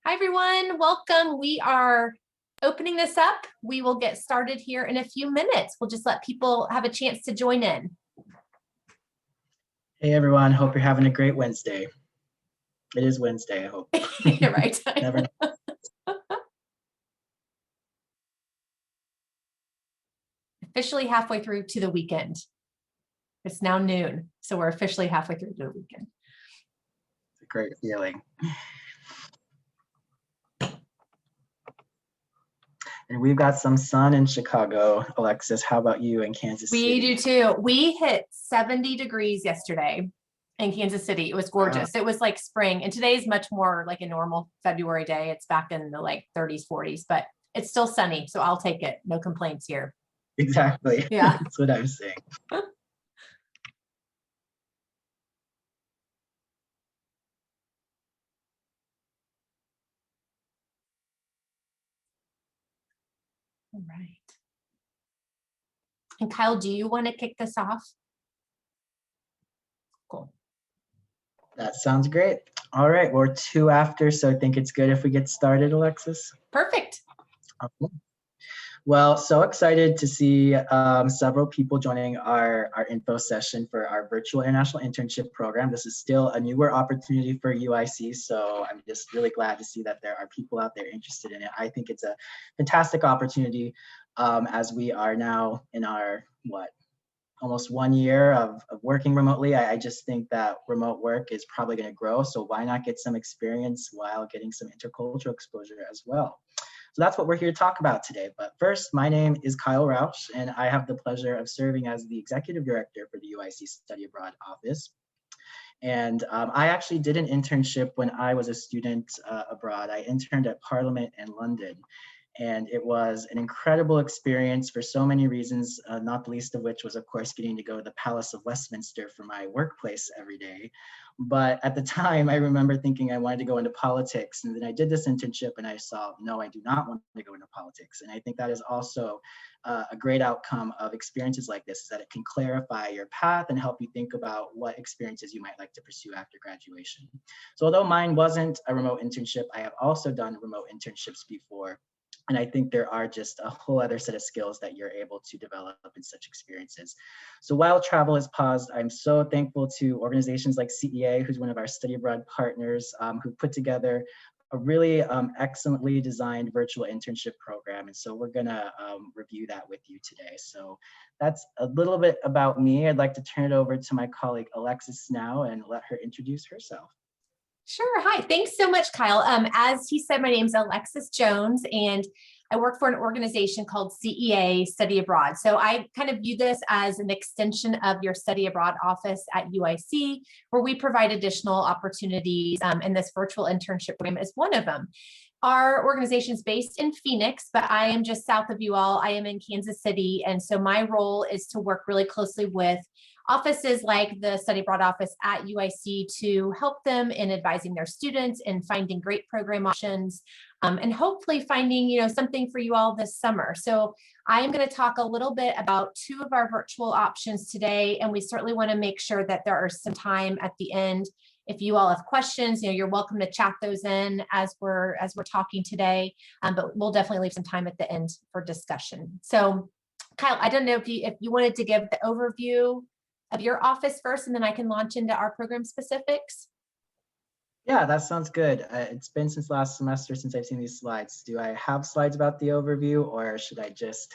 Hi, everyone. Welcome. We are opening this up. We will get started here in a few minutes. We'll just let people have a chance to join in. Hey, everyone. Hope you're having a great Wednesday. It is Wednesday, I hope. You're right. Never know. Officially halfway through to the weekend. It's now noon, so we're officially halfway through to the weekend. It's a great feeling. And we've got some sun in Chicago. Alexis, how about you in Kansas City? We do too. We hit 70 degrees yesterday in Kansas City. It was gorgeous. Wow. It was like spring, and today is much more like a normal February day. It's back in the like 30s, 40s, but it's still sunny, so I'll take it. No complaints here. Exactly. Yeah. That's what I'm saying. All right. And Kyle, do you want to kick this off? Cool. That sounds great. All right, we're 2 after, so I think it's good if we get started, Alexis. Perfect. Okay. Well, so excited to see several people joining our info session for our virtual international internship program. This is still a newer opportunity for UIC, so I'm just really glad to see that there are people out there interested in it. I think it's a fantastic opportunity as we are now in our, almost 1 year of working remotely. I just think that remote work is probably going to grow, so why not get some experience while getting some intercultural exposure as well? So that's what we're here to talk about today. But first, my name is Kyle Rausch, and I have the pleasure of serving as the Executive Director for the UIC Study Abroad Office. And I actually did an internship when I was a student abroad. I interned at Parliament in London. And it was an incredible experience for so many reasons, not the least of which was, of course, getting to go to the Palace of Westminster for my workplace every day. But at the time, I remember thinking I wanted to go into politics. And then I did this internship and I saw, no, I do not want to go into politics. And I think that is also a great outcome of experiences like this, is that it can clarify your path and help you think about what experiences you might like to pursue after graduation. So although mine wasn't a remote internship, I have also done remote internships before. And I think there are just a whole other set of skills that you're able to develop in such experiences. So while travel is paused, I'm so thankful to organizations like CEA, who's one of our study abroad partners, who put together a really excellently designed virtual internship program. And so we're gonna review that with you today. So that's a little bit about me. I'd like to turn it over to my colleague, Alexis, now and let her introduce herself. Sure. Hi. Thanks so much, Kyle. As he said, my name's Alexis Jones, and I work for an organization called CEA Study Abroad. So I kind of view this as an extension of your study abroad office at UIC, where we provide additional opportunities, and this virtual internship program is one of them. Our organization is based in Phoenix, but I am just south of you all. I am in Kansas City. And so my role is to work really closely with offices like the study abroad office at UIC to help them in advising their students and finding great program options, and hopefully finding, something for you all this summer. So I am going to talk a little bit about 2 of our virtual options today, and we certainly want to make sure that there are some time at the end. If you all have questions, you're welcome to chat those in as we're talking today, but we'll definitely leave some time at the end for discussion. So Kyle, I don't know if you wanted to give the overview of your office first, and then I can launch into our program specifics. Yeah, that sounds good. It's been since last semester since I've seen these slides. Do I have slides about the overview, or should I just?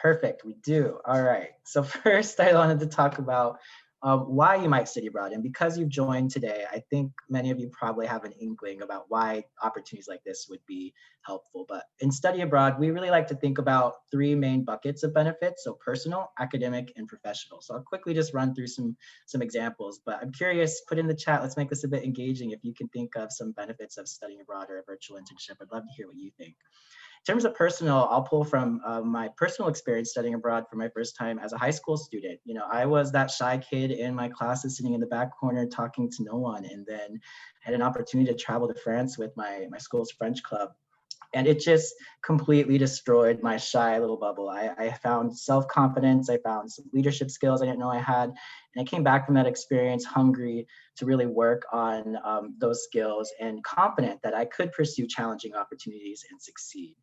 Perfect, we do. All right. So first, I wanted to talk about why you might study abroad. And because you've joined today, I think many of you probably have an inkling about why opportunities like this would be helpful. But in study abroad, we really like to think about 3 main buckets of benefits. So personal, academic, and professional. So I'll quickly just run through some examples, but I'm curious, put in the chat, let's make this a bit engaging. If you can think of some benefits of studying abroad or a virtual internship, I'd love to hear what you think. In terms of personal, I'll pull from my personal experience studying abroad for my first time as a high school student. I was that shy kid in my classes sitting in the back corner talking to no one, and then had an opportunity to travel to France with my school's French club. And it just completely destroyed my shy little bubble. I found self-confidence, I found some leadership skills I didn't know I had, And I came back from that experience hungry to really work on those skills and confident that I could pursue challenging opportunities and succeed.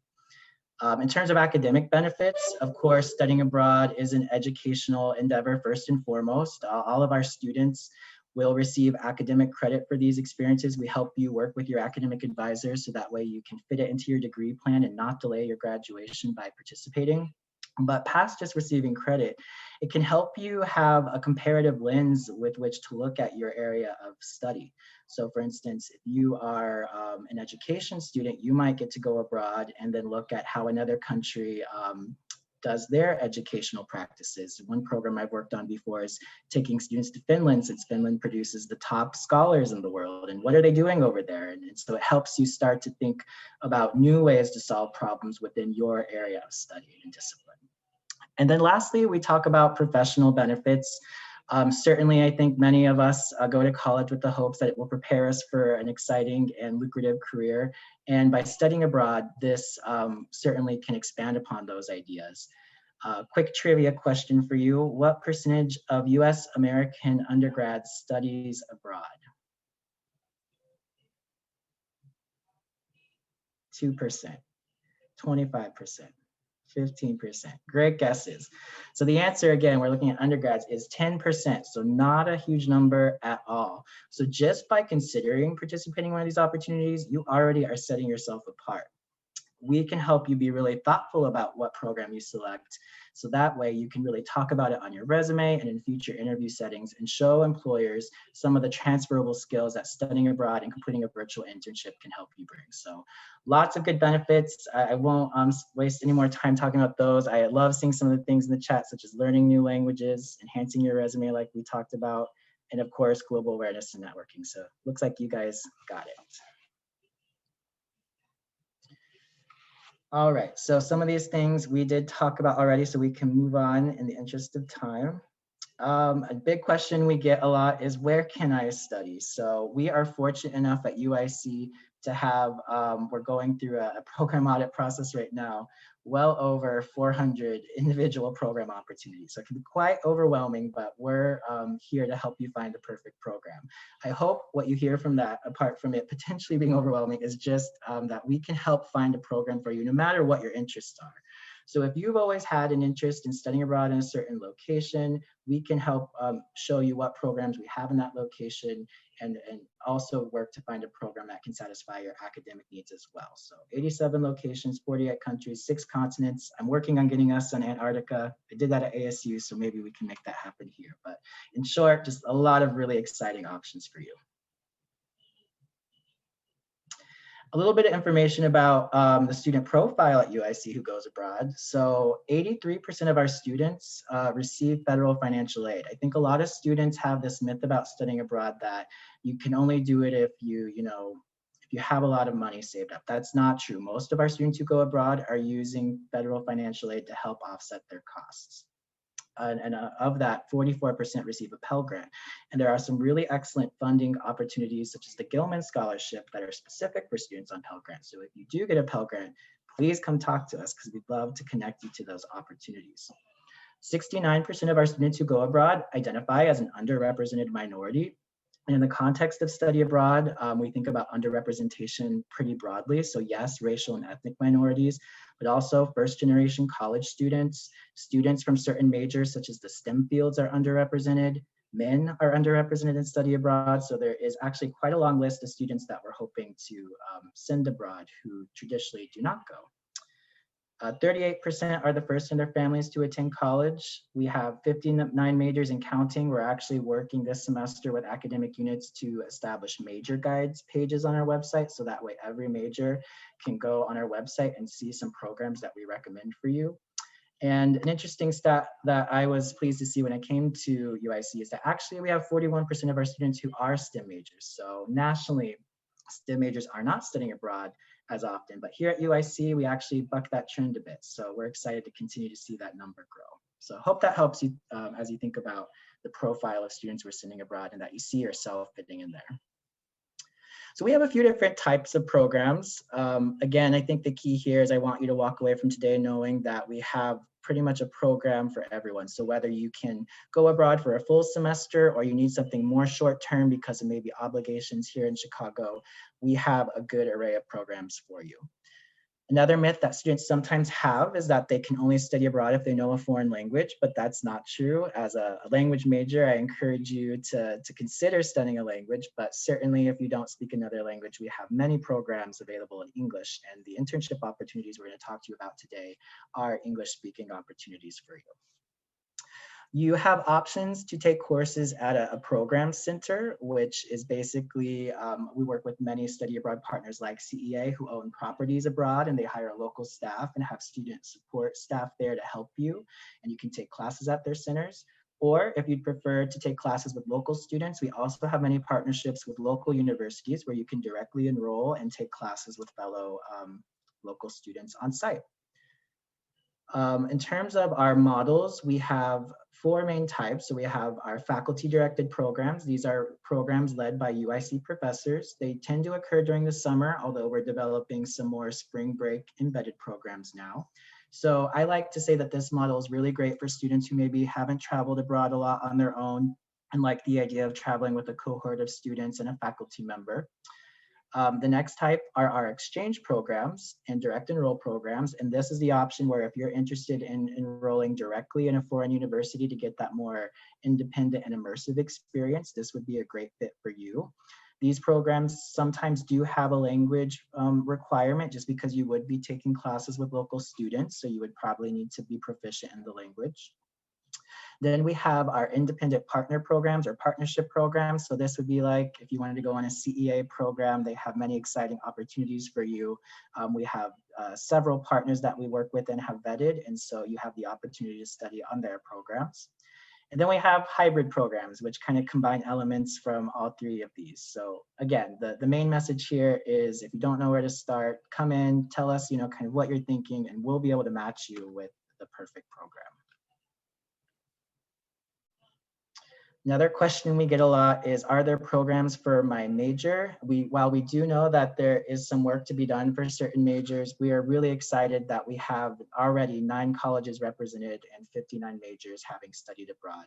In terms of academic benefits, of course, studying abroad is an educational endeavor first and foremost. All of our students will receive academic credit for these experiences. We help you work with your academic advisors so that way you can fit it into your degree plan and not delay your graduation by participating. But past just receiving credit, it can help you have a comparative lens with which to look at your area of study. So for instance, if you are an education student, you might get to go abroad and then look at how another country does their educational practices. One program I've worked on before is taking students to Finland, since Finland produces the top scholars in the world, and what are they doing over there? And so it helps you start to think about new ways to solve problems within your area of study and discipline. And then lastly, we talk about professional benefits. Certainly, I think many of us go to college with the hopes that it will prepare us for an exciting and lucrative career. And by studying abroad, this certainly can expand upon those ideas. Quick trivia question for you. What percentage of US American undergrads studies abroad? 2%, 25%. 15%. Great guesses. So the answer, again, we're looking at undergrads, is 10%. So not a huge number at all. So just by considering participating in one of these opportunities, you already are setting yourself apart. We can help you be really thoughtful about what program you select. So that way you can really talk about it on your resume and in future interview settings and show employers some of the transferable skills that studying abroad and completing a virtual internship can help you bring. So lots of good benefits. I won't waste any more time talking about those. I love seeing some of the things in the chat, such as learning new languages, enhancing your resume like we talked about, and of course, global awareness and networking. So looks like you guys got it. All right, so some of these things we did talk about already, so we can move on in the interest of time. A big question we get a lot is, where can I study? So we are fortunate enough at UIC to have, we're going through a program audit process right now, well over 400 individual program opportunities. So it can be quite overwhelming, but we're here to help you find the perfect program. I hope what you hear from that, apart from it potentially being overwhelming, is just that we can help find a program for you no matter what your interests are. So if you've always had an interest in studying abroad in a certain location, we can help show you what programs we have in that location and also work to find a program that can satisfy your academic needs as well. So 87 locations, 48 countries, 6 continents. I'm working on getting us on Antarctica. I did that at ASU, so maybe we can make that happen here. But in short, just a lot of really exciting options for you. A little bit of information about the student profile at UIC who goes abroad. So 83% of our students receive federal financial aid. I think a lot of students have this myth about studying abroad that you can only do it if you have a lot of money saved up. That's not true. Most of our students who go abroad are using federal financial aid to help offset their costs. And of that, 44% receive a Pell Grant. And there are some really excellent funding opportunities, such as the Gilman Scholarship, that are specific for students on Pell Grant. So if you do get a Pell Grant, please come talk to us, because we'd love to connect you to those opportunities. 69% of our students who go abroad identify as an underrepresented minority. And in the context of study abroad, we think about underrepresentation pretty broadly. So yes, racial and ethnic minorities, but also first-generation college students, students from certain majors such as the STEM fields are underrepresented, men are underrepresented in study abroad. So there is actually quite a long list of students that we're hoping to send abroad who traditionally do not go. 38% are the first in their families to attend college. We have 59 majors and counting. We're actually working this semester with academic units to establish major guides pages on our website, so that way every major can go on our website and see some programs that we recommend for you. And an interesting stat that I was pleased to see when I came to UIC is that actually we have 41% of our students who are STEM majors. So nationally, STEM majors are not studying abroad as often, but here at UIC, we actually buck that trend a bit. So we're excited to continue to see that number grow. So I hope that helps you as you think about the profile of students we're sending abroad and that you see yourself fitting in there. So we have a few different types of programs. Again, I think the key here is I want you to walk away from today knowing that we have pretty much a program for everyone. So whether you can go abroad for a full semester or you need something more short-term because of maybe obligations here in Chicago, we have a good array of programs for you. Another myth that students sometimes have is that they can only study abroad if they know a foreign language, but that's not true. As a language major, I encourage you to consider studying a language, but certainly if you don't speak another language, we have many programs available in English, and the internship opportunities we're going to talk to you about today are English speaking opportunities for you. You have options to take courses at a program center, which is basically, we work with many study abroad partners like CEA who own properties abroad, and they hire local staff and have student support staff there to help you, and you can take classes at their centers. Or if you'd prefer to take classes with local students, we also have many partnerships with local universities where you can directly enroll and take classes with fellow local students on site. In terms of our models, we have 4 main types. So we have our faculty-directed programs. These are programs led by UIC professors. They tend to occur during the summer, although we're developing some more spring break embedded programs now. So I like to say that this model is really great for students who maybe haven't traveled abroad a lot on their own and like the idea of traveling with a cohort of students and a faculty member. The next type are our exchange programs and direct enroll programs. And this is the option where if you're interested in enrolling directly in a foreign university to get that more independent and immersive experience, this would be a great fit for you. These programs sometimes do have a language requirement just because you would be taking classes with local students. So you would probably need to be proficient in the language. Then we have our independent partner programs or partnership programs. So this would be like if you wanted to go on a CEA program, they have many exciting opportunities for you. We have several partners that we work with and have vetted, and so you have the opportunity to study on their programs. And then we have hybrid programs, which kind of combine elements from all 3 of these. So again, the main message here is if you don't know where to start, come in, tell us, kind of what you're thinking, and we'll be able to match you with the perfect program. Another question we get a lot is, are there programs for my major? While we do know that there is some work to be done for certain majors, we are really excited that we have already 9 colleges represented and 59 majors having studied abroad.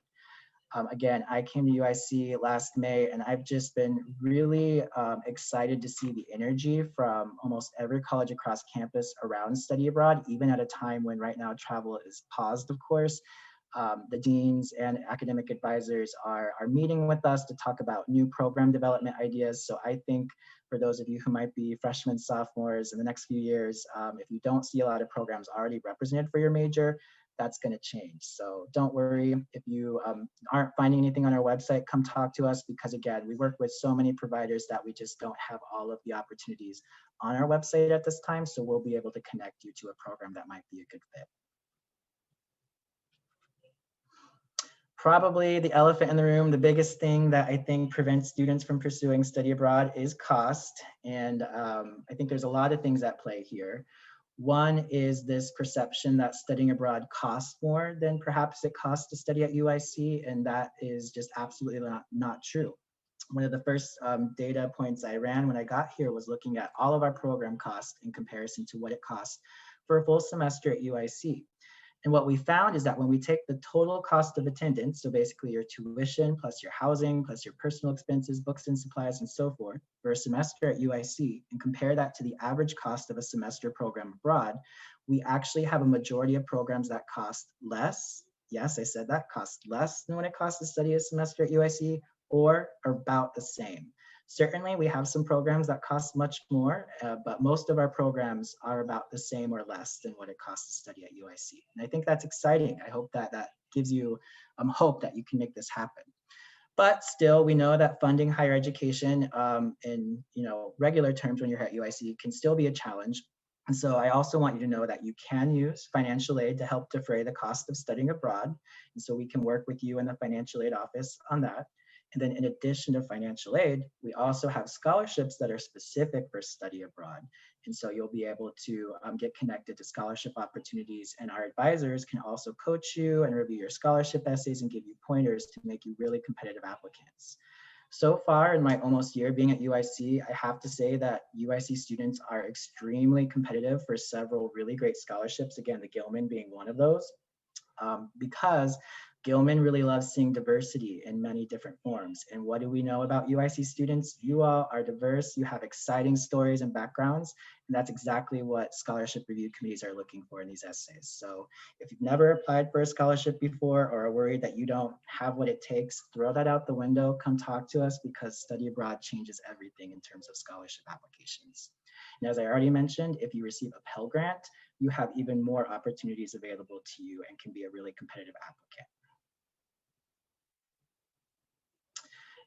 Again, I came to UIC last May, and I've just been really excited to see the energy from almost every college across campus around study abroad, even at a time when right now travel is paused, of course. The deans and academic advisors are meeting with us to talk about new program development ideas. So I think for those of you who might be freshmen, sophomores in the next few years, if you don't see a lot of programs already represented for your major, that's going to change. So don't worry if you aren't finding anything on our website, come talk to us, because again, we work with so many providers that we just don't have all of the opportunities on our website at this time. So we'll be able to connect you to a program that might be a good fit. Probably the elephant in the room, the biggest thing that I think prevents students from pursuing study abroad is cost. And I think there's a lot of things at play here. One is this perception that studying abroad costs more than perhaps it costs to study at UIC, and that is just absolutely not true. One of the first data points I ran when I got here was looking at all of our program costs in comparison to what it costs for a full semester at UIC. And what we found is that when we take the total cost of attendance, so basically your tuition plus your housing plus your personal expenses, books and supplies and so forth for a semester at UIC, and compare that to the average cost of a semester program abroad, we actually have a majority of programs that cost less. Yes, I said that, cost less than what it costs to study a semester at UIC, or about the same. Certainly, we have some programs that cost much more, but most of our programs are about the same or less than what it costs to study at UIC. And I think that's exciting. I hope that that gives you hope that you can make this happen. But still, we know that funding higher education in regular terms when you're at UIC can still be a challenge. And so I also want you to know that you can use financial aid to help defray the cost of studying abroad. And so we can work with you in the financial aid office on that. And then in addition to financial aid, we also have scholarships that are specific for study abroad. And so you'll be able to get connected to scholarship opportunities, and our advisors can also coach you and review your scholarship essays and give you pointers to make you really competitive applicants. So far in my almost year being at UIC, I have to say that UIC students are extremely competitive for several really great scholarships, again, the Gilman being one of those. because Gilman really loves seeing diversity in many different forms. And what do we know about UIC students? You all are diverse, you have exciting stories and backgrounds, and that's exactly what scholarship review committees are looking for in these essays. So if you've never applied for a scholarship before or are worried that you don't have what it takes, throw that out the window, come talk to us, because study abroad changes everything in terms of scholarship applications. And as I already mentioned, if you receive a Pell Grant, you have even more opportunities available to you and can be a really competitive applicant.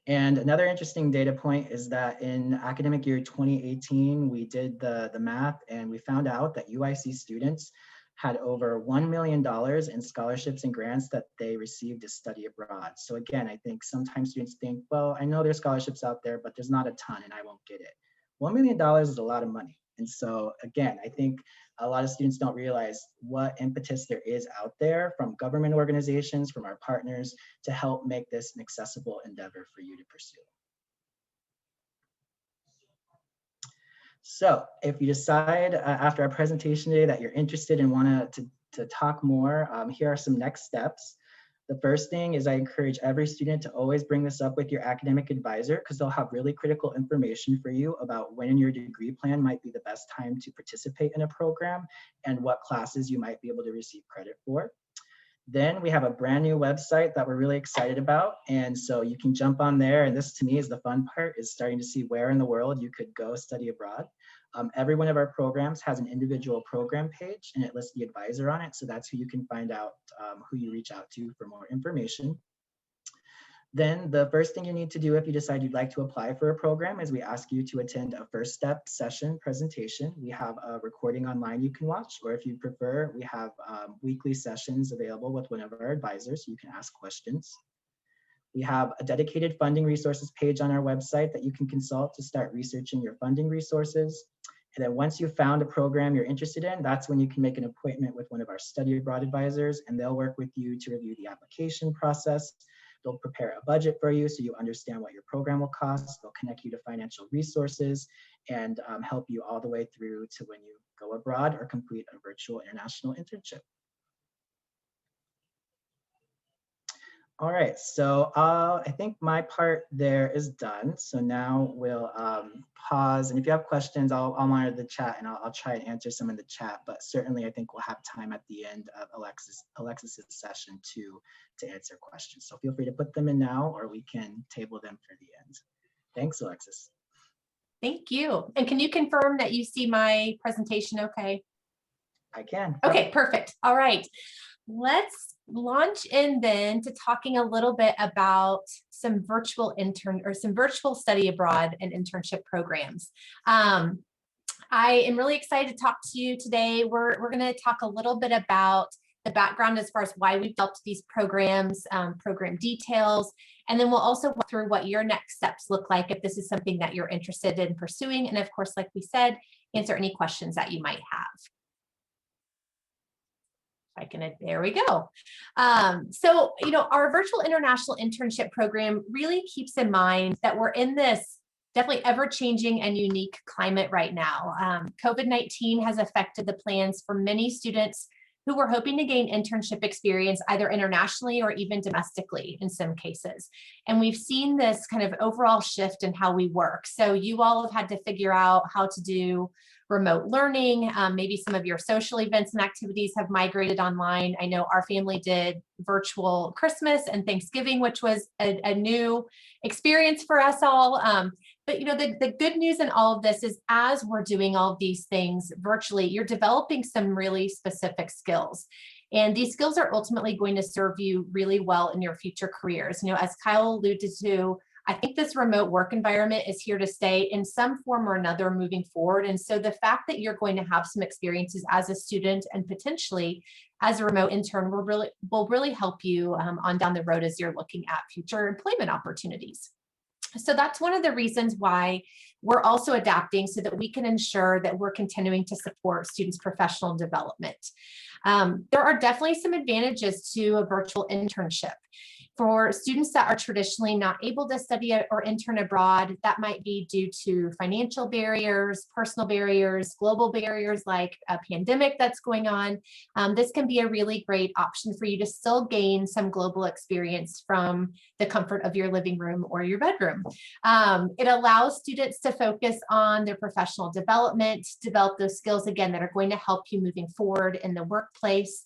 And another interesting data point is that in academic year 2018, we did the math and we found out that UIC students had over $1 million in scholarships and grants that they received to study abroad. So again, I think sometimes students think, well, I know there's scholarships out there, but there's not a ton and I won't get it. $1 million is a lot of money. And so again, I think a lot of students don't realize what impetus there is out there from government organizations, from our partners, to help make this an accessible endeavor for you to pursue. So if you decide after our presentation today that you're interested and want to talk more, here are some next steps. The first thing is I encourage every student to always bring this up with your academic advisor, because they'll have really critical information for you about when in your degree plan might be the best time to participate in a program and what classes you might be able to receive credit for. Then we have a brand new website that we're really excited about. And so you can jump on there. And this to me is the fun part, is starting to see where in the world you could go study abroad. Every one of our programs has an individual program page and it lists the advisor on it. So that's who you can find out who you reach out to for more information. Then the first thing you need to do if you decide you'd like to apply for a program is we ask you to attend a first step session presentation. We have a recording online you can watch, or if you prefer, we have weekly sessions available with one of our advisors so you can ask questions. We have a dedicated funding resources page on our website that you can consult to start researching your funding resources. And then once you've found a program you're interested in, that's when you can make an appointment with one of our study abroad advisors, and they'll work with you to review the application process. They'll prepare a budget for you so you understand what your program will cost. They'll connect you to financial resources and help you all the way through to when you go abroad or complete a virtual international internship. All right, so I think my part there is done. So now we'll pause, and if you have questions, I'll monitor the chat and I'll try and answer some in the chat, but certainly I think we'll have time at the end of Alexis's session to answer questions. So feel free to put them in now, or we can table them for the end. Thanks, Alexis. Thank you. And can you confirm that you see my presentation okay? I can. Okay, perfect. All right. Let's launch in then to talking a little bit about some virtual study abroad and internship programs. I am really excited to talk to you today. We're going to talk a little bit about the background as far as why we've developed these programs, program details, and then we'll also walk through what your next steps look like if this is something that you're interested in pursuing. And of course, like we said, answer any questions that you might have. There we go. So, our virtual international internship program really keeps in mind that we're in this definitely ever-changing and unique climate right now. COVID-19 has affected the plans for many students who were hoping to gain internship experience either internationally or even domestically in some cases. And we've seen this kind of overall shift in how we work. So you all have had to figure out how to do remote learning. Maybe some of your social events and activities have migrated online. I know our family did virtual Christmas and Thanksgiving, which was a new experience for us all. But the good news in all of this is as we're doing all of these things virtually, you're developing some really specific skills. And these skills are ultimately going to serve you really well in your future careers. As Kyle alluded to, I think this remote work environment is here to stay in some form or another moving forward. And so the fact that you're going to have some experiences as a student and potentially as a remote intern will really help you on down the road as you're looking at future employment opportunities. So that's one of the reasons why we're also adapting so that we can ensure that we're continuing to support students' professional development. There are definitely some advantages to a virtual internship. For students that are traditionally not able to study or intern abroad, that might be due to financial barriers, personal barriers, global barriers like a pandemic that's going on. This can be a really great option for you to still gain some global experience from the comfort of your living room or your bedroom. It allows students to focus on their professional development, develop those skills again that are going to help you moving forward in the workplace.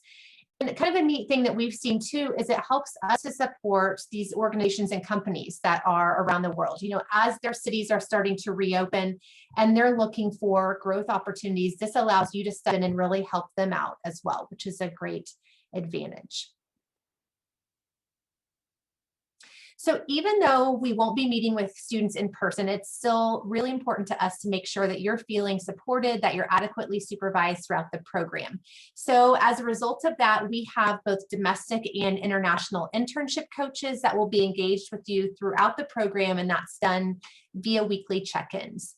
And kind of a neat thing that we've seen too is it helps us to support these organizations and companies that are around the world. You know, as their cities are starting to reopen and they're looking for growth opportunities, this allows you to step in and really help them out as well, which is a great advantage. So even though we won't be meeting with students in person, it's still really important to us to make sure that you're feeling supported, that you're adequately supervised throughout the program. So as a result of that, we have both domestic and international internship coaches that will be engaged with you throughout the program, and that's done via weekly check-ins.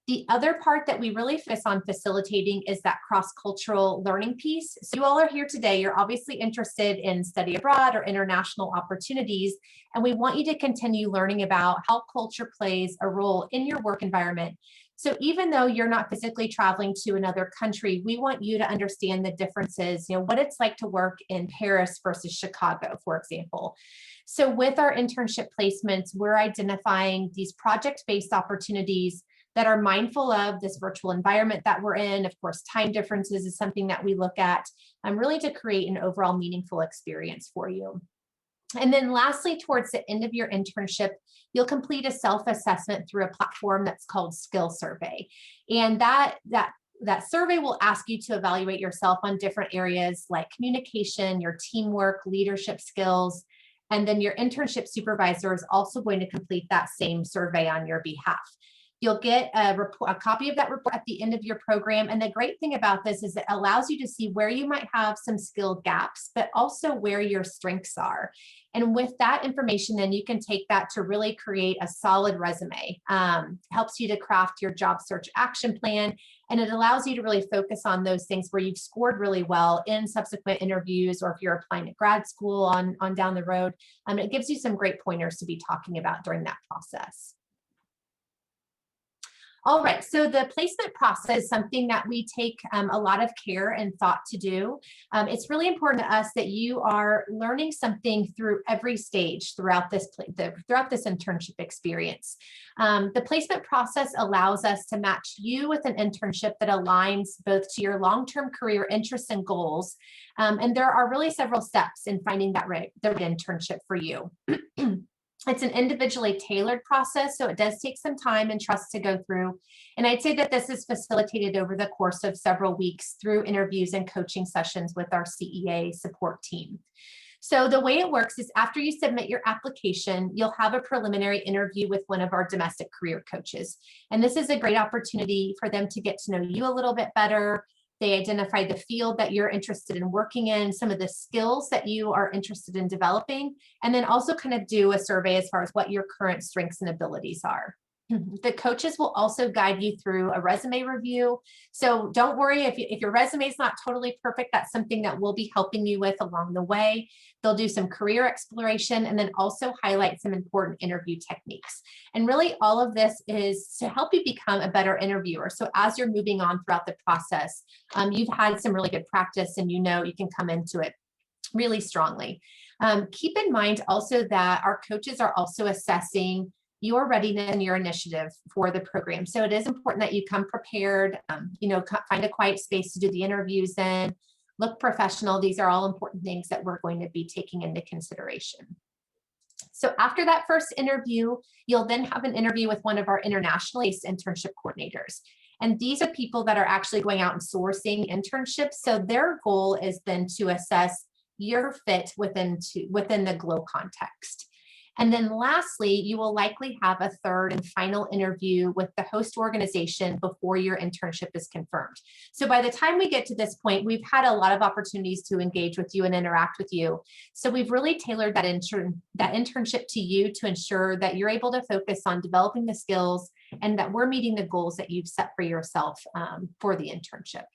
The other part that we really focus on facilitating is that cross-cultural learning piece. So you all are here today, you're obviously interested in study abroad or international opportunities, and we want you to continue learning about how culture plays a role in your work environment. So even though you're not physically traveling to another country, we want you to understand the differences, you know, what it's like to work in Paris versus Chicago, for example. So with our internship placements, we're identifying these project-based opportunities that are mindful of this virtual environment that we're in. Of course, time differences is something that we look at, really to create an overall meaningful experience for you. And then lastly, towards the end of your internship, you'll complete a self-assessment through a platform that's called Skill Survey. And that survey will ask you to evaluate yourself on different areas like communication, your teamwork, leadership skills. And then your internship supervisor is also going to complete that same survey on your behalf. You'll get a copy of that report at the end of your program. And the great thing about this is it allows you to see where you might have some skill gaps, but also where your strengths are. And with that information, then you can take that to really create a solid resume. Helps you to craft your job search action plan. And it allows you to really focus on those things where you've scored really well in subsequent interviews, or if you're applying to grad school on down the road. It gives you some great pointers to be talking about during that process. All right, so the placement process is something that we take a lot of care and thought to do. It's really important to us that you are learning something through every stage throughout this internship experience. The placement process allows us to match you with an internship that aligns both to your long-term career interests and goals. And there are really several steps in finding the right internship for you. It's an individually tailored process, so it does take some time and trust to go through. And I'd say that this is facilitated over the course of several weeks through interviews and coaching sessions with our CEA support team. So the way it works is after you submit your application, you'll have a preliminary interview with one of our domestic career coaches. And this is a great opportunity for them to get to know you a little bit better. They identify the field that you're interested in working in, some of the skills that you are interested in developing, and then also kind of do a survey as far as what your current strengths and abilities are. The coaches will also guide you through a resume review. So don't worry if your resume is not totally perfect, that's something that we'll be helping you with along the way. They'll do some career exploration and then also highlight some important interview techniques. And really all of this is to help you become a better interviewer. So as you're moving on throughout the process, you've had some really good practice and you know you can come into it really strongly. Keep in mind also that our coaches are also assessing your readiness and your initiative for the program. So it is important that you come prepared, find a quiet space to do the interviews in, look professional. These are all important things that we're going to be taking into consideration. So after that first interview, you'll then have an interview with one of our international NACE internship coordinators. And these are people that are actually going out and sourcing internships. So their goal is then to assess your fit within the GLOW context. And then lastly, you will likely have a third and final interview with the host organization before your internship is confirmed. So by the time we get to this point, we've had a lot of opportunities to engage with you and interact with you. So we've really tailored that internship to you to ensure that you're able to focus on developing the skills and that we're meeting the goals that you've set for yourself for the internship.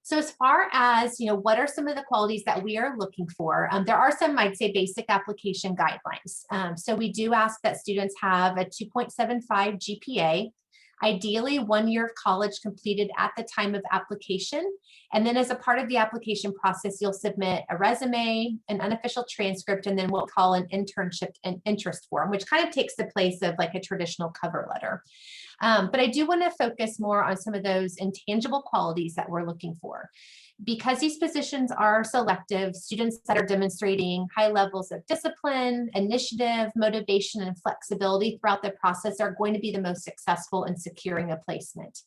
So as far as, what are some of the qualities that we are looking for? There are some, I'd say, basic application guidelines. So we do ask that students have a 2.75 GPA, ideally 1 year of college completed at the time of application. And then as a part of the application process, you'll submit a resume, an unofficial transcript, and then what we call an internship and interest form, which kind of takes the place of like a traditional cover letter. But I do want to focus more on some of those intangible qualities that we're looking for. Because these positions are selective, students that are demonstrating high levels of discipline, initiative, motivation, and flexibility throughout the process are going to be the most successful in securing a placement.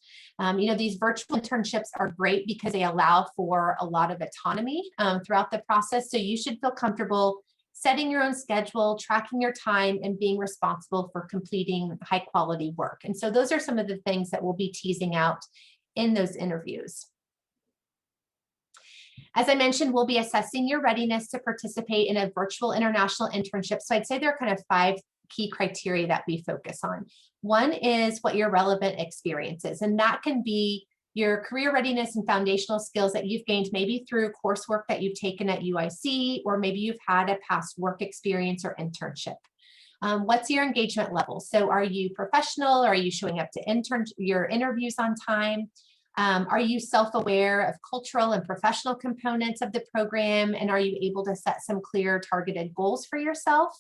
These virtual internships are great because they allow for a lot of autonomy throughout the process. So you should feel comfortable setting your own schedule, tracking your time, and being responsible for completing high quality work. And so those are some of the things that we'll be teasing out in those interviews. As I mentioned, we'll be assessing your readiness to participate in a virtual international internship. So I'd say there are kind of 5 key criteria that we focus on. One is what your relevant experience is, and that can be your career readiness and foundational skills that you've gained maybe through coursework that you've taken at UIC, or maybe you've had a past work experience or internship. What's your engagement level? So are you professional? Are you showing up to your interviews on time? Are you self-aware of cultural and professional components of the program? And are you able to set some clear targeted goals for yourself?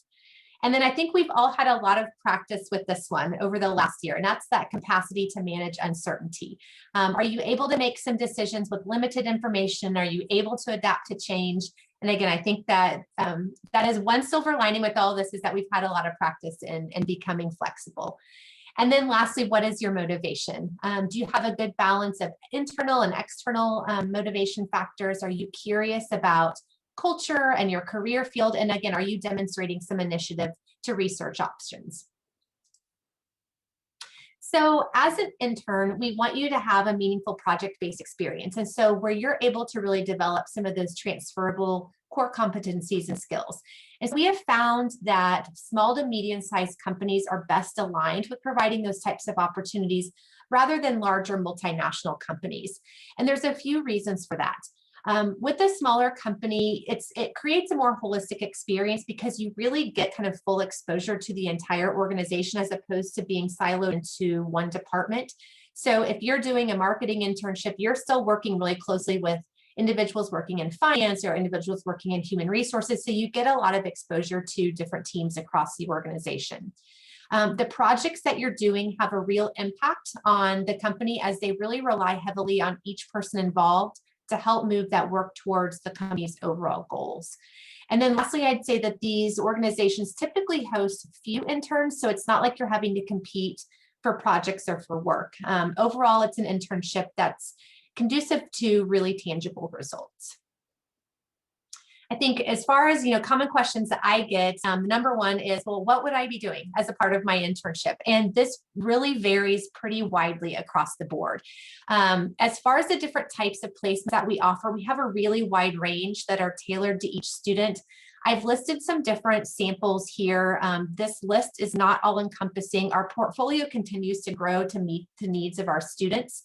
And then I think we've all had a lot of practice with this one over the last year, and that's that capacity to manage uncertainty. Are you able to make some decisions with limited information? Are you able to adapt to change? And again, I think that that is one silver lining with all this, is that we've had a lot of practice in becoming flexible. And then lastly, what is your motivation? Do you have a good balance of internal and external motivation factors? Are you curious about culture and your career field? And again, are you demonstrating some initiative to research options? So as an intern, we want you to have a meaningful project-based experience. And so where you're able to really develop some of those transferable core competencies and skills. And so we have found that small to medium-sized companies are best aligned with providing those types of opportunities rather than larger multinational companies. And there's a few reasons for that. With a smaller company, it creates a more holistic experience because you really get kind of full exposure to the entire organization as opposed to being siloed into one department. So if you're doing a marketing internship, you're still working really closely with individuals working in finance or individuals working in human resources. So you get a lot of exposure to different teams across the organization. The projects that you're doing have a real impact on the company as they really rely heavily on each person involved to help move that work towards the company's overall goals. And then lastly, I'd say that these organizations typically host few interns, so it's not like you're having to compete for projects or for work. Overall, it's an internship that's conducive to really tangible results. I think as far as, common questions that I get, number one is, well, what would I be doing as a part of my internship? And this really varies pretty widely across the board. As far as the different types of placements that we offer, we have a really wide range that are tailored to each student. I've listed some different samples here. This list is not all encompassing. Our portfolio continues to grow to meet the needs of our students.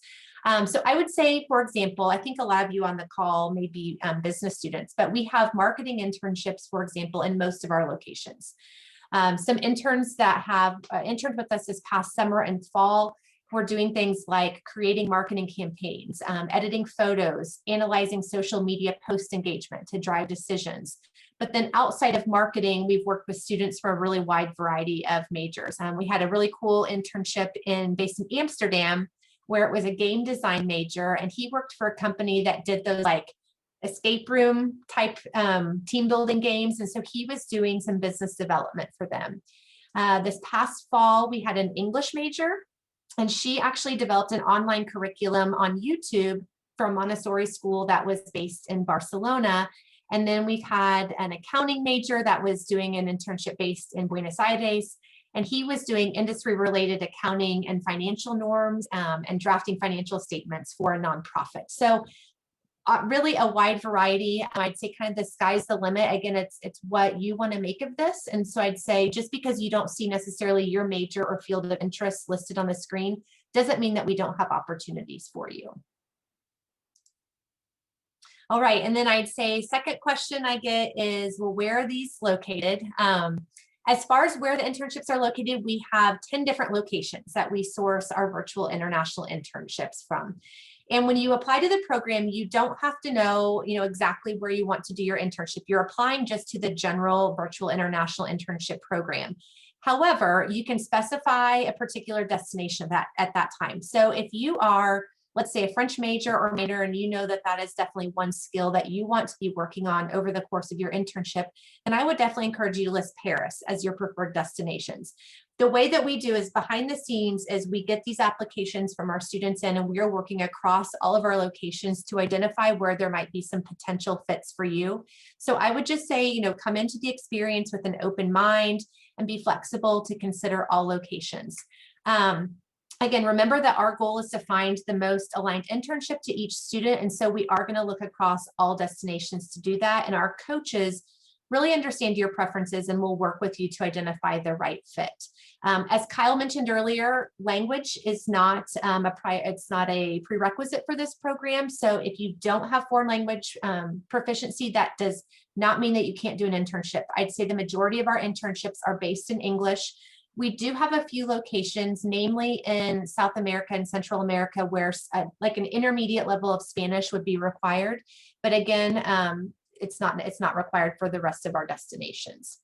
So I would say, for example, I think a lot of you on the call may be business students, but we have marketing internships, for example, in most of our locations. Some interns that have interned with us this past summer and fall, we're doing things like creating marketing campaigns, editing photos, analyzing social media post engagement to drive decisions. But then outside of marketing, we've worked with students from a really wide variety of majors. We had a really cool internship based in Amsterdam, where it was a game design major, and he worked for a company that did those like escape room type team building games. And so he was doing some business development for them. This past fall, we had an English major, and she actually developed an online curriculum on YouTube for a Montessori school that was based in Barcelona. And then we've had an accounting major that was doing an internship based in Buenos Aires. And he was doing industry-related accounting and financial norms and drafting financial statements for a nonprofit. So really a wide variety. I'd say kind of the sky's the limit. Again, it's what you want to make of this. And so I'd say just because you don't see necessarily your major or field of interest listed on the screen doesn't mean that we don't have opportunities for you. All right, and then I'd say second question I get is, well, where are these located? As far as where the internships are located, we have 10 different locations that we source our virtual international internships from. And when you apply to the program, you don't have to know, exactly where you want to do your internship. You're applying just to the general virtual international internship program. However, you can specify a particular destination at that time. So if you are, let's say, a French major or minor, and you know that that is definitely one skill that you want to be working on over the course of your internship, then I would definitely encourage you to list Paris as your preferred destinations. The way that we do is behind the scenes is we get these applications from our students in, and we are working across all of our locations to identify where there might be some potential fits for you. So I would just say, come into the experience with an open mind and be flexible to consider all locations. Again, remember that our goal is to find the most aligned internship to each student. And so we are going to look across all destinations to do that. And our coaches really understand your preferences and will work with you to identify the right fit. As Kyle mentioned earlier, language is not it's not a prerequisite for this program. So if you don't have foreign language proficiency, that does not mean that you can't do an internship. I'd say the majority of our internships are based in English. We do have a few locations, namely in South America and Central America, where like an intermediate level of Spanish would be required. But again, it's not required for the rest of our destinations.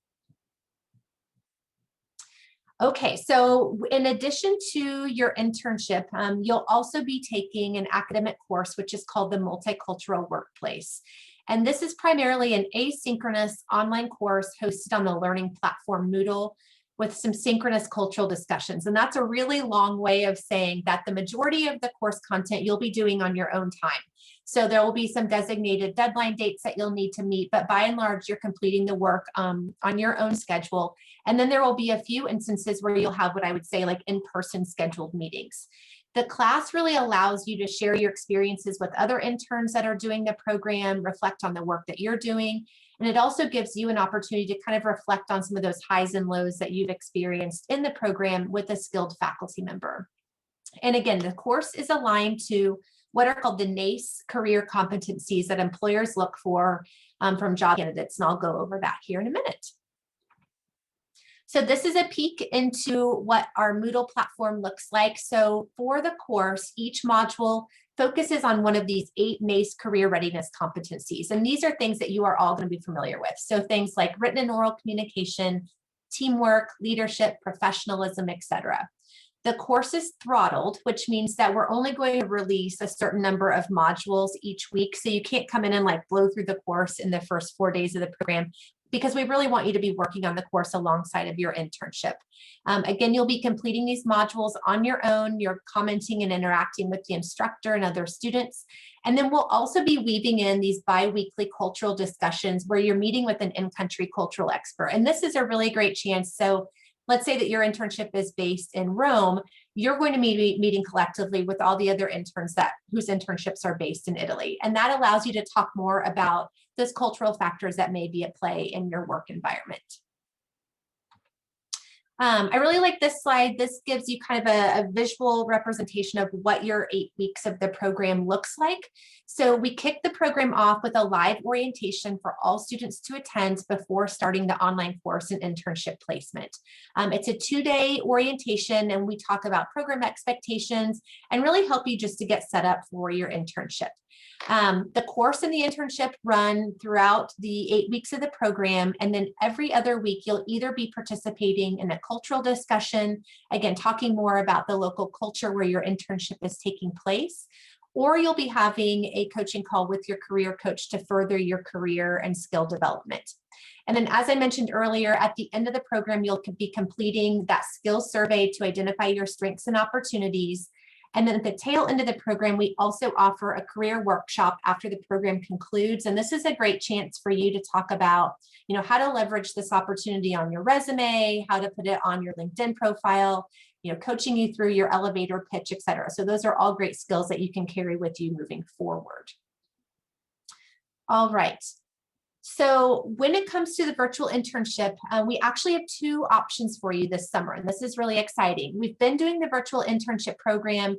Okay, so in addition to your internship, you'll also be taking an academic course, which is called the Multicultural Workplace. And this is primarily an asynchronous online course hosted on the learning platform Moodle, with some synchronous cultural discussions. And that's a really long way of saying that the majority of the course content you'll be doing on your own time. So there will be some designated deadline dates that you'll need to meet, but by and large, you're completing the work on your own schedule. And then there will be a few instances where you'll have what I would say like in-person scheduled meetings. The class really allows you to share your experiences with other interns that are doing the program, reflect on the work that you're doing. And it also gives you an opportunity to kind of reflect on some of those highs and lows that you've experienced in the program with a skilled faculty member. And again, the course is aligned to what are called the NACE career competencies that employers look for from job candidates. And I'll go over that here in a minute. So this is a peek into what our Moodle platform looks like. So for the course, each module focuses on one of these 8 NACE career readiness competencies. And these are things that you are all going to be familiar with. So things like written and oral communication, teamwork, leadership, professionalism, etc. The course is throttled, which means that we're only going to release a certain number of modules each week. So you can't come in and like blow through the course in the first 4 days of the program, because we really want you to be working on the course alongside of your internship. Again, you'll be completing these modules on your own. You're commenting and interacting with the instructor and other students. And then we'll also be weaving in these bi-weekly cultural discussions where you're meeting with an in-country cultural expert. And this is a really great chance. So let's say that your internship is based in Rome, you're going to be meeting collectively with all the other interns whose internships are based in Italy. And that allows you to talk more about those cultural factors that may be at play in your work environment. I really like this slide. This gives you kind of a visual representation of what your 8 weeks of the program looks like. So we kick the program off with a live orientation for all students to attend before starting the online course and internship placement. It's a 2-day orientation, and we talk about program expectations and really help you just to get set up for your internship. The course and the internship run throughout the 8 weeks of the program, and then every other week you'll either be participating in a cultural discussion, again talking more about the local culture where your internship is taking place, or you'll be having a coaching call with your career coach to further your career and skill development. And then, as I mentioned earlier, at the end of the program, you'll be completing that skills survey to identify your strengths and opportunities. And then at the tail end of the program, we also offer a career workshop after the program concludes. And this is a great chance for you to talk about, how to leverage this opportunity on your resume, how to put it on your LinkedIn profile, coaching you through your elevator pitch, et cetera. So those are all great skills that you can carry with you moving forward. All right. So when it comes to the virtual internship, we actually have two options for you this summer, and this is really exciting. We've been doing the virtual internship program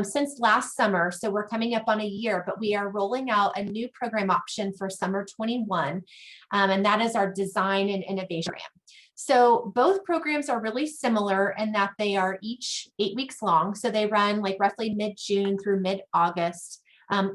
since last summer, so we're coming up on a year, but we are rolling out a new program option for summer 21, and that is our design and innovation program. So both programs are really similar in that they are each 8 weeks long, so they run like roughly mid-June through mid-August.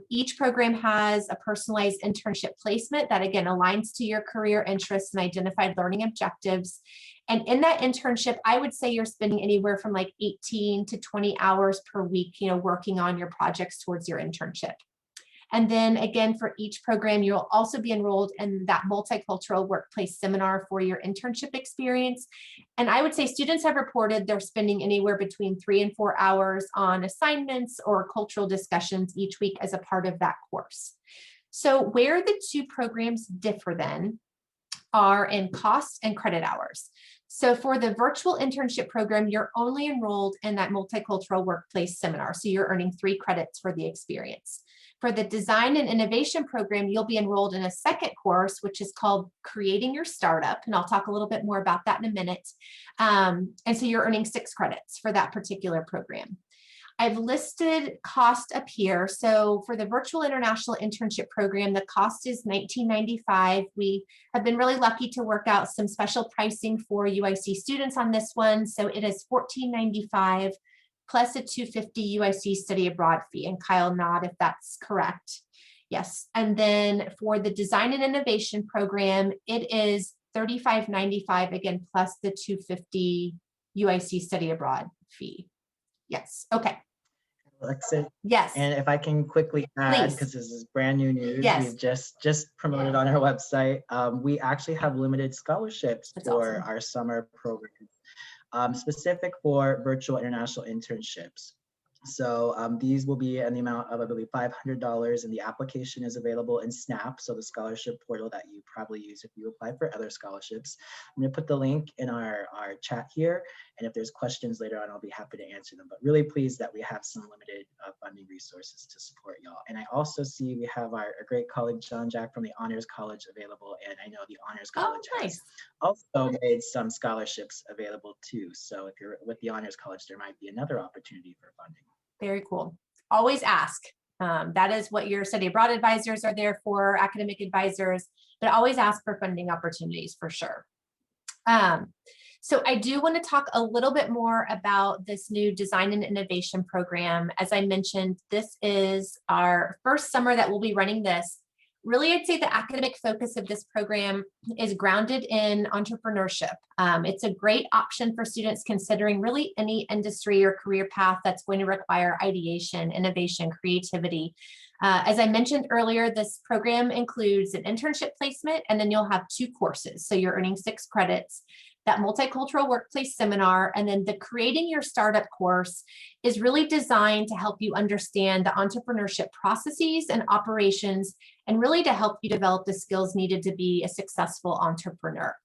Each program has a personalized internship placement that, again, aligns to your career interests and identified learning objectives. And in that internship, I would say you're spending anywhere from like 18 to 20 hours per week, working on your projects towards your internship. And then again, for each program, you'll also be enrolled in that multicultural workplace seminar for your internship experience. And I would say students have reported they're spending anywhere between 3 and 4 hours on assignments or cultural discussions each week as a part of that course. So where the two programs differ then are in cost and credit hours. So for the virtual internship program, you're only enrolled in that multicultural workplace seminar. So you're earning 3 credits for the experience. For the design and innovation program, you'll be enrolled in a second course, which is called Creating Your Startup. And I'll talk a little bit more about that in a minute. And so you're earning 6 credits for that particular program. I've listed cost up here. So for the virtual international internship program, the cost is $19.95. We have been really lucky to work out some special pricing for UIC students on this one. So it is $14.95 plus a $250 UIC study abroad fee. And Kyle, nod if that's correct. Yes. And then for the design and innovation program, it is $35.95, again, plus the $250 UIC study abroad fee. Yes. Okay. Alexa. Yes. And if I can quickly add, because this is brand new news, yes. we've just promoted on our website. We actually have limited scholarships That's for awesome. our summer program, specific for virtual international internships. So these will be in the amount of, I believe, $500, and the application is available in Snap, so the scholarship portal that you probably use if you apply for other scholarships. I'm going to put the link in our chat here, and if there's questions later on, I'll be happy to answer them. But really pleased that we have some limited funding resources to support y'all. And I also see we have our great colleague John Jack from the Honors College available, and I know the Honors College has also made some scholarships available too. So if you're with the Honors College, there might be another opportunity for funding. Very cool. Always ask. That is what your study abroad advisors are there for, academic advisors, but always ask for funding opportunities for sure. So I do want to talk a little bit more about this new design and innovation program. As I mentioned, this is our first summer that we'll be running this. Really, I'd say the academic focus of this program is grounded in entrepreneurship. It's a great option for students considering really any industry or career path that's going to require ideation, innovation, creativity. As I mentioned earlier, this program includes an internship placement, and then you'll have 2 courses. So you're earning 6 credits. That multicultural workplace seminar, and then the Creating Your Startup course is really designed to help you understand the entrepreneurship processes and operations, and really to help you develop the skills needed to be a successful entrepreneur.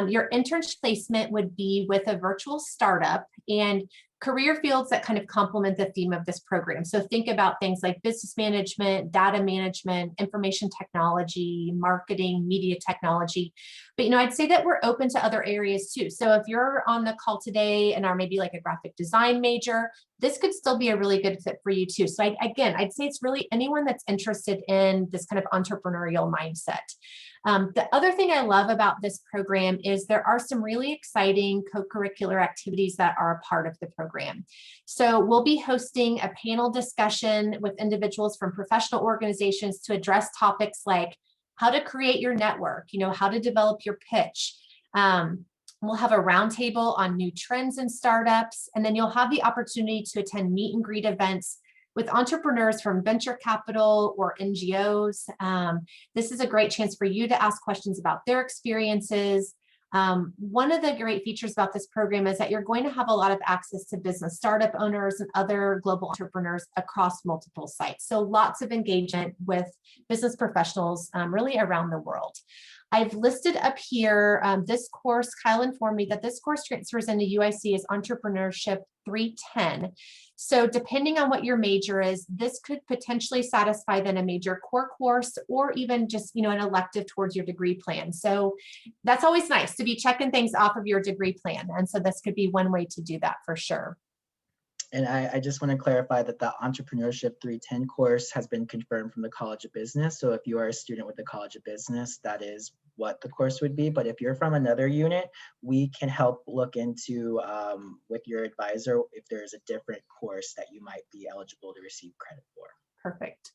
Your internship placement would be with a virtual startup and career fields that kind of complement the theme of this program. So think about things like business management, data management, information technology, marketing, media technology. But, I'd say that we're open to other areas too. So if you're on the call today and are maybe like a graphic design major, this could still be a really good fit for you too. So I'd say it's really anyone that's interested in this kind of entrepreneurial mindset. The other thing I love about this program is there are some really exciting co-curricular activities that are a part of the program. So we'll be hosting a panel discussion with individuals from professional organizations to address topics like how to create your network, how to develop your pitch. We'll have a roundtable on new trends in startups, and then you'll have the opportunity to attend meet and greet events with entrepreneurs from venture capital or NGOs. This is a great chance for you to ask questions about their experiences. One of the great features about this program is that you're going to have a lot of access to business startup owners and other global entrepreneurs across multiple sites. So lots of engagement with business professionals really around the world. I've listed up here this course. Kyle informed me that this course transfers into UIC as Entrepreneurship 310. So depending on what your major is, this could potentially satisfy then a major core course or even just, an elective towards your degree plan. So that's always nice to be checking things off of your degree plan. And so this could be one way to do that for sure. And I just want to clarify that the Entrepreneurship 310 course has been confirmed from the College of Business. So if you are a student with the College of Business, that is what the course would be. But if you're from another unit, we can help look into with your advisor if there is a different course that you might be eligible to receive credit for. Perfect.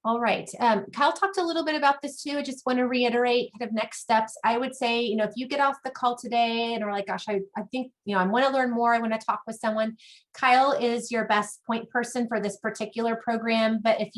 All right. Kyle talked a little bit about this too. I just want to reiterate kind of next steps. I would say, if you get off the call today and are like, gosh, I think, I want to learn more. I want to talk with someone. Kyle is your best point person for this particular program. But if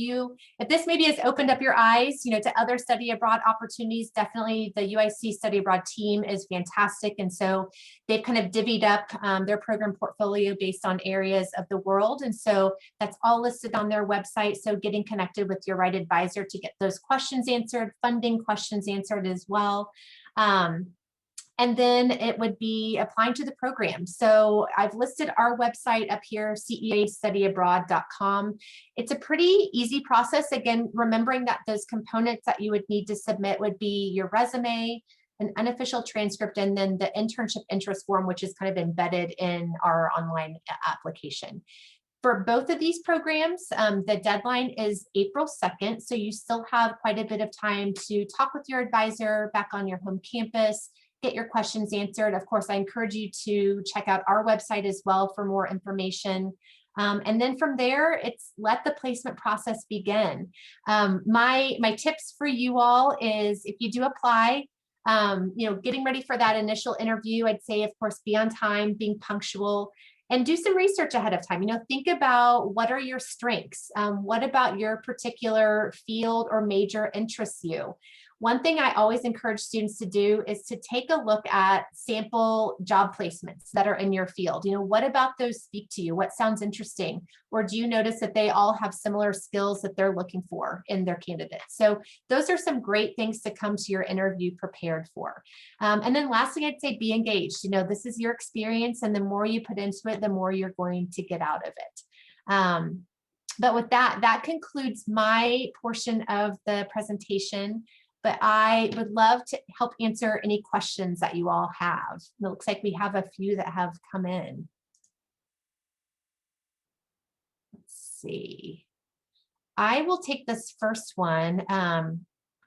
this maybe has opened up your eyes, to other study abroad opportunities, definitely the UIC study abroad team is fantastic. And so they've kind of divvied up their program portfolio based on areas of the world. And so that's all listed on their website. So getting connected with your right advisor to get those questions answered, funding questions answered as well. And then it would be applying to the program. So I've listed our website up here, ceastudyabroad.com. It's a pretty easy process. Again, remembering that those components that you would need to submit would be your resume, an unofficial transcript, and then the internship interest form, which is kind of embedded in our online application. For both of these programs, the deadline is April 2nd. So you still have quite a bit of time to talk with your advisor back on your home campus, get your questions answered. Of course, I encourage you to check out our website as well for more information. And then from there, it's let the placement process begin. My tips for you all is if you do apply, getting ready for that initial interview, I'd say, of course, be on time, being punctual, and do some research ahead of time. Think about what are your strengths? What about your particular field or major interests you? One thing I always encourage students to do is to take a look at sample job placements that are in your field. What about those speak to you? What sounds interesting? Or do you notice that they all have similar skills that they're looking for in their candidates? So those are some great things to come to your interview prepared for. And then lastly, I'd say be engaged. This is your experience, and the more you put into it, the more you're going to get out of it. But with that concludes my portion of the presentation. But I would love to help answer any questions that you all have. It looks like we have a few that have come in. Let's see. I will take this first one.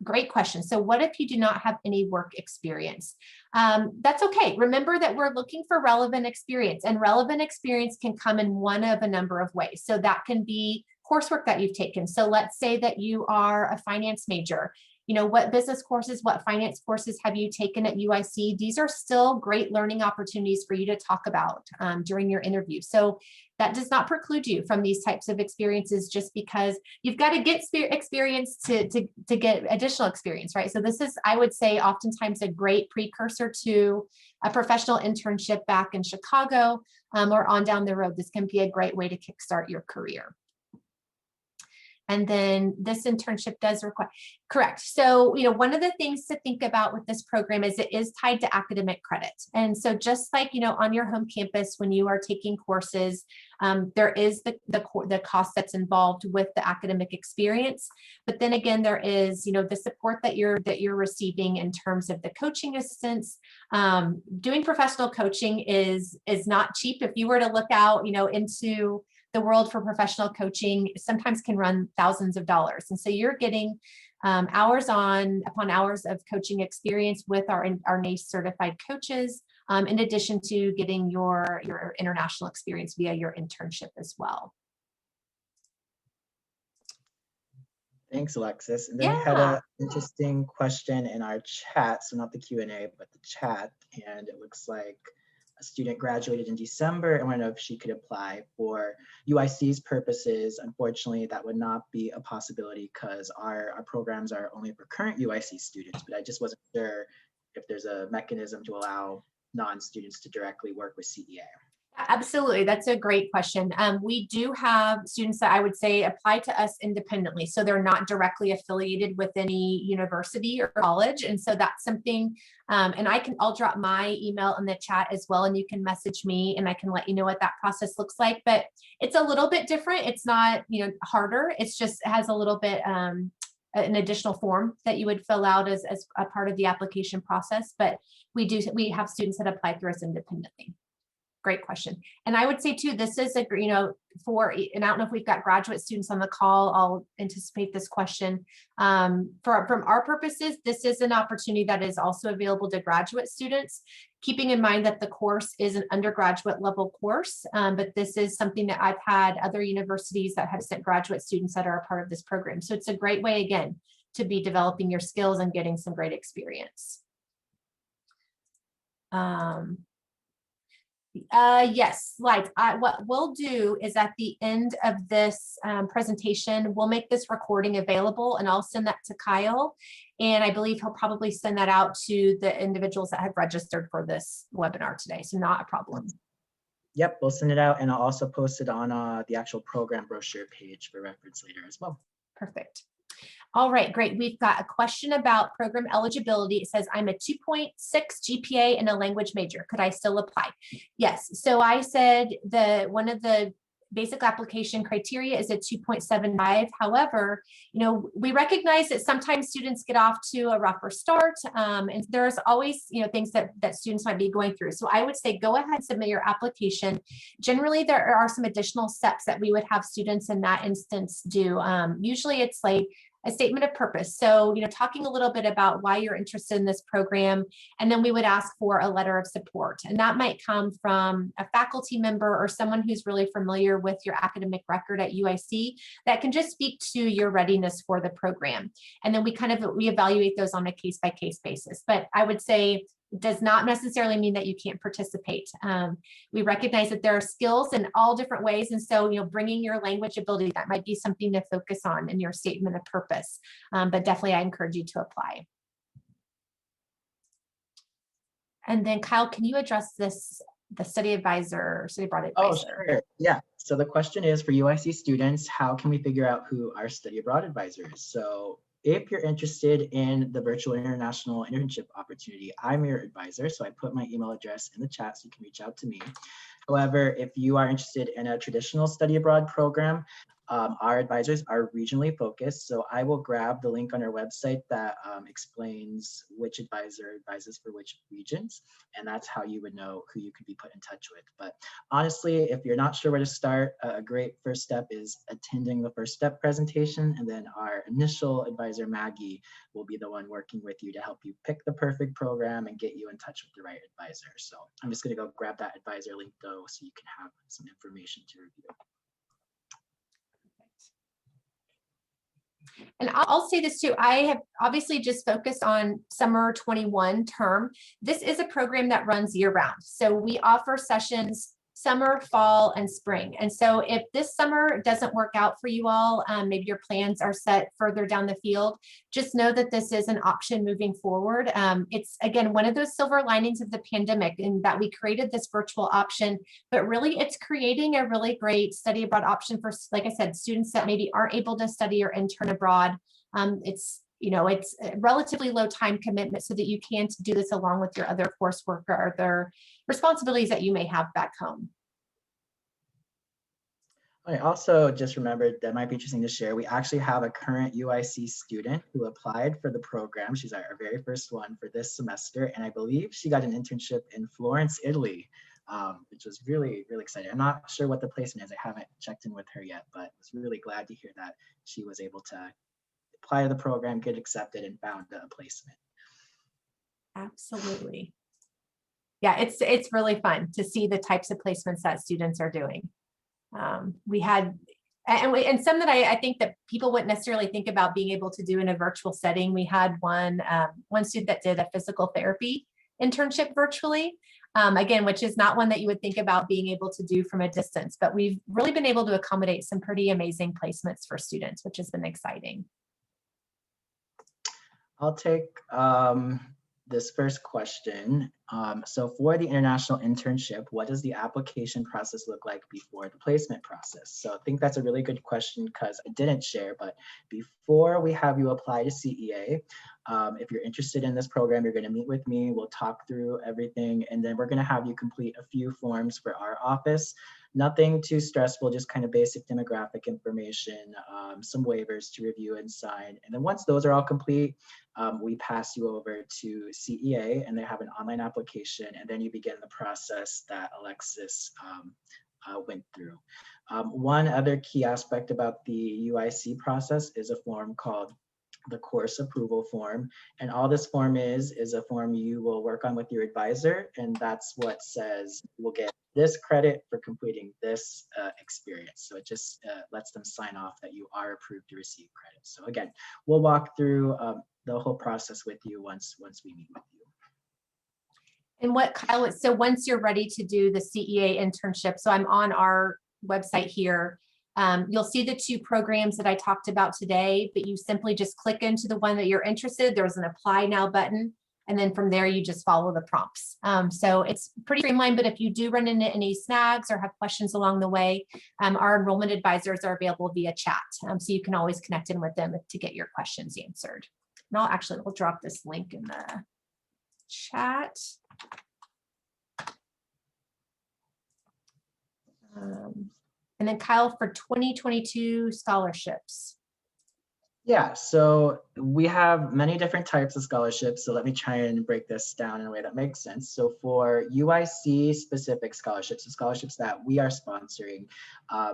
Great question. So what if you do not have any work experience? That's okay. Remember that we're looking for relevant experience, and relevant experience can come in one of a number of ways. So that can be coursework that you've taken. So let's say that you are a finance major. What business courses, what finance courses have you taken at UIC? These are still great learning opportunities for you to talk about during your interview. So that does not preclude you from these types of experiences just because you've got to get experience to get additional experience, right? So this is, I would say, oftentimes a great precursor to a professional internship back in Chicago or on down the road. This can be a great way to kickstart your career. And then this internship does require, correct. So, one of the things to think about with this program is it is tied to academic credit. And so just like, on your home campus, when you are taking courses, there is the cost that's involved with the academic experience. But then again, there is, the support that you're receiving in terms of the coaching assistance. Doing professional coaching is not cheap. If you were to look out, into the world for professional coaching, sometimes can run thousands of dollars. And so you're getting hours upon hours of coaching experience with our NACE certified coaches, in addition to getting your international experience via your internship as well. Thanks, Alexis. And then we had an interesting question in our chat, so not the Q&A, but the chat. And it looks like a student graduated in December and wanted to know if she could apply for UIC's purposes. Unfortunately, that would not be a possibility because our programs are only for current UIC students, but I just wasn't sure if there's a mechanism to allow non-students to directly work with CEA. Absolutely. That's a great question. We do have students that I would say apply to us independently. So they're not directly affiliated with any university or college. And so that's something, and I'll drop my email in the chat as well. And you can message me and I can let you know what that process looks like, but it's a little bit different. It's not, harder. It's just, it has a little bit, an additional form that you would fill out as a part of the application process. But we have students that apply through us independently. Great question. And I would say too, this is and I don't know if we've got graduate students on the call, I'll anticipate this question. From our purposes, this is an opportunity that is also available to graduate students, keeping in mind that the course is an undergraduate level course, but this is something that I've had other universities that have sent graduate students that are a part of this program. So it's a great way, again, to be developing your skills and getting some great experience. Yes, slides. What we'll do is at the end of this presentation, we'll make this recording available and I'll send that to Kyle. And I believe he'll probably send that out to the individuals that have registered for this webinar today. So not a problem. Yep, we'll send it out and I'll also post it on the actual program brochure page for reference later as well. Perfect. All right, great. We've got a question about program eligibility. It says, I'm a 2.6 GPA and a language major. Could I still apply? Yes. So I said one of the basic application criteria is a 2.75. However, we recognize that sometimes students get off to a rougher start, and there's always, things that students might be going through. So I would say go ahead and submit your application. Generally, there are some additional steps that we would have students in that instance do. Usually it's like a statement of purpose. So, talking a little bit about why you're interested in this program, and then we would ask for a letter of support. And that might come from a faculty member or someone who's really familiar with your academic record at UIC that can just speak to your readiness for the program. And then we evaluate those on a case-by-case basis. But I would say it does not necessarily mean that you can't participate. We recognize that there are skills in all different ways. And so, bringing your language ability, that might be something to focus on in your statement of purpose. But definitely, I encourage you to apply. And then Kyle, can you address this, the study advisor, study abroad advisor? Oh, sure. Yeah. So the question is for UIC students, how can we figure out who our study abroad advisor is? So if you're interested in the virtual international internship opportunity, I'm your advisor. So I put my email address in the chat so you can reach out to me. However, if you are interested in a traditional study abroad program, our advisors are regionally focused. So I will grab the link on our website that explains which advisor advises for which regions. And that's how you would know who you could be put in touch with. But honestly, if you're not sure where to start, a great first step is attending the first step presentation. And then our initial advisor, Maggie, will be the one working with you to help you pick the perfect program and get you in touch with the right advisor. So I'm just going to go grab that advisor link though, so you can have some information to review. And I'll say this too, I have obviously just focused on summer 21 term. This is a program that runs year round. So we offer sessions summer, fall, and spring. And so if this summer doesn't work out for you all, maybe your plans are set further down the field, just know that this is an option moving forward. It's, again, one of those silver linings of the pandemic in that we created this virtual option, but really it's creating a really great study abroad option for, like I said, students that maybe aren't able to study or intern abroad. It's a relatively low time commitment so that you can do this along with your other coursework or other responsibilities that you may have back home. I also just remembered that might be interesting to share. We actually have a current UIC student who applied for the program. She's our very first one for this semester. And I believe she got an internship in Florence, Italy, which was really, really exciting. I'm not sure what the placement is. I haven't checked in with her yet, but I was really glad to hear that she was able to apply to the program, get accepted, and found a placement. Absolutely. Yeah, it's really fun to see the types of placements that students are doing. We had, and some that I think that people wouldn't necessarily think about being able to do in a virtual setting. We had one student that did a physical therapy internship virtually, again, which is not one that you would think about being able to do from a distance, but we've really been able to accommodate some pretty amazing placements for students, which has been exciting. I'll take this first question. So for the international internship, what does the application process look like before the placement process? So I think that's a really good question because I didn't share, but before we have you apply to CEA, if you're interested in this program, you're going to meet with me. We'll talk through everything, and then we're going to have you complete a few forms for our office. Nothing too stressful, just kind of basic demographic information, some waivers to review and sign. And then once those are all complete, we pass you over to CEA, and they have an online application, and then you begin the process that Alexis went through. One other key aspect about the UIC process is a form called the course approval form. And all this form is a form you will work on with your advisor. And that's what says we'll get this credit for completing this experience. So it just lets them sign off that you are approved to receive credit. So again, we'll walk through the whole process with you once we meet with you. And what Kyle, so once you're ready to do the CEA internship, so I'm on our website here, you'll see the two programs that I talked about today, but you simply just click into the one that you're interested. There's an apply now button. And then from there, you just follow the prompts. So it's pretty streamlined, but if you do run into any snags or have questions along the way, our enrollment advisors are available via chat. So you can always connect in with them to get your questions answered. And we'll drop this link in the chat. And then Kyle, for 2022 scholarships. Yeah, so we have many different types of scholarships. So let me try and break this down in a way that makes sense. So for UIC specific scholarships, the scholarships that we are sponsoring,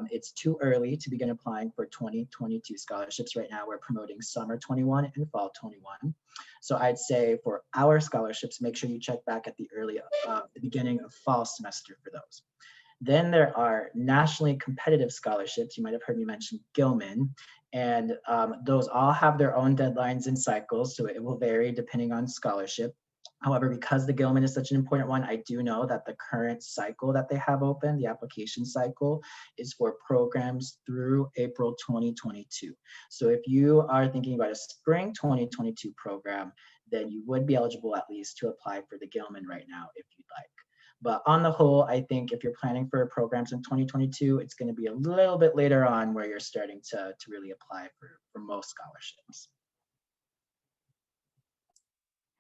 it's too early to begin applying for 2022 scholarships. Right now, we're promoting summer 21 and fall 21. So I'd say for our scholarships, make sure you check back at the beginning of fall semester for those. Then there are nationally competitive scholarships. You might have heard me mention Gilman, and those all have their own deadlines and cycles, so it will vary depending on scholarship. However, because the Gilman is such an important one, I do know that the current cycle that they have open, the application cycle, is for programs through April 2022. So if you are thinking about a spring 2022 program, then you would be eligible at least to apply for the Gilman right now if you'd like. But on the whole, I think if you're planning for programs in 2022, it's going to be a little bit later on where you're starting to really apply for most scholarships.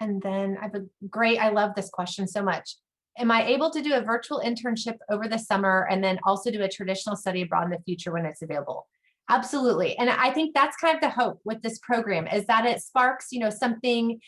And then I love this question so much. Am I able to do a virtual internship over the summer and then also do a traditional study abroad in the future when it's available? Absolutely. And I think that's kind of the hope with this program, is that it sparks, something.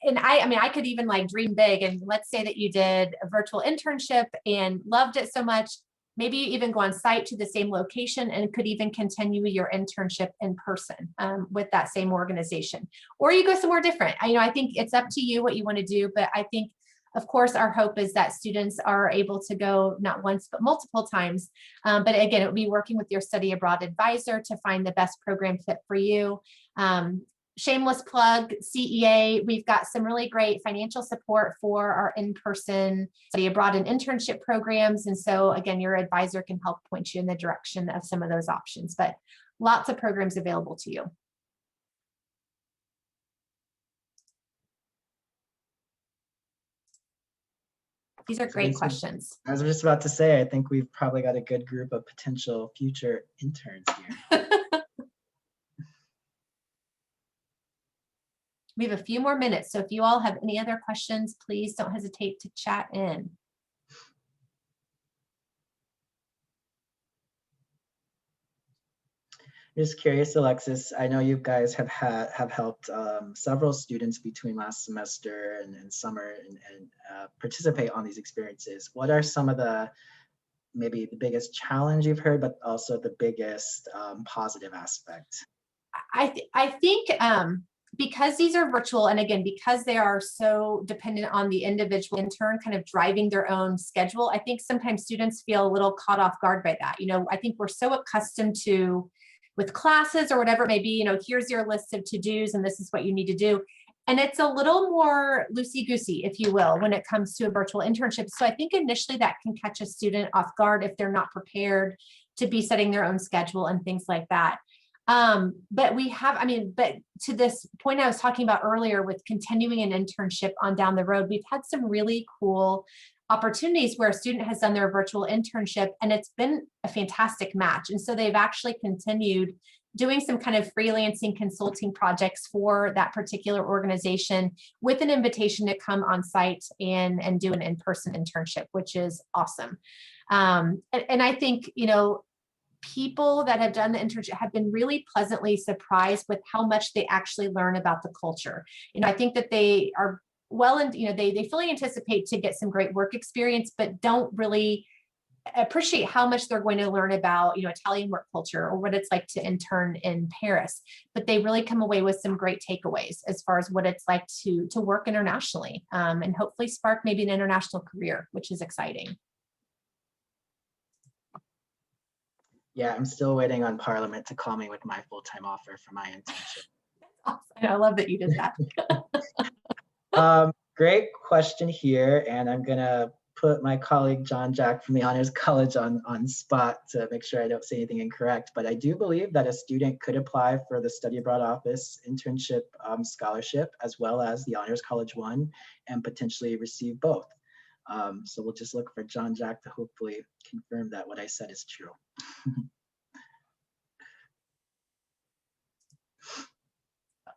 And I could even like dream big, and let's say that you did a virtual internship and loved it so much, maybe you even go on site to the same location and could even continue your internship in person with that same organization, or you go somewhere different. I think it's up to you what you want to do, but I think, of course, our hope is that students are able to go not once, but multiple times. But again, it would be working with your study abroad advisor to find the best program fit for you. Shameless plug, CEA, we've got some really great financial support for our in-person study abroad and internship programs. And so again, your advisor can help point you in the direction of some of those options, but lots of programs available to you. These are great questions. I was just about to say, I think we've probably got a good group of potential future interns here. We have a few more minutes, so if you all have any other questions, please don't hesitate to chat in. Just curious, Alexis, I know you guys have helped several students between last semester and summer and participate on these experiences. What are some of maybe the biggest challenge you've heard, but also the biggest positive aspect? I think because these are virtual, and again, because they are so dependent on the individual intern kind of driving their own schedule, I think sometimes students feel a little caught off guard by that. I think we're so accustomed to, with classes or whatever it may be, here's your list of to-dos and this is what you need to do. And it's a little more loosey-goosey, if you will, when it comes to a virtual internship. So I think initially that can catch a student off guard if they're not prepared to be setting their own schedule and things like that. But we have, but to this point I was talking about earlier with continuing an internship on down the road, we've had some really cool opportunities where a student has done their virtual internship and it's been a fantastic match. And so they've actually continued doing some kind of freelancing consulting projects for that particular organization with an invitation to come on site and do an in-person internship, which is awesome. And I think, people that have done the internship have been really pleasantly surprised with how much they actually learn about the culture. I think that they are they fully anticipate to get some great work experience, but don't really appreciate how much they're going to learn about, Italian work culture or what it's like to intern in Paris. But they really come away with some great takeaways as far as what it's like to work internationally, and hopefully spark maybe an international career, which is exciting. Yeah, I'm still waiting on Parliament to call me with my full-time offer for my internship. Awesome. I love that you did that. Great question here, and I'm gonna put my colleague John Jack from the Honors College on spot to make sure I don't say anything incorrect, but I do believe that a student could apply for the Study Abroad Office internship scholarship as well as the Honors College one and potentially receive both. So we'll just look for John Jack to hopefully confirm that what I said is true.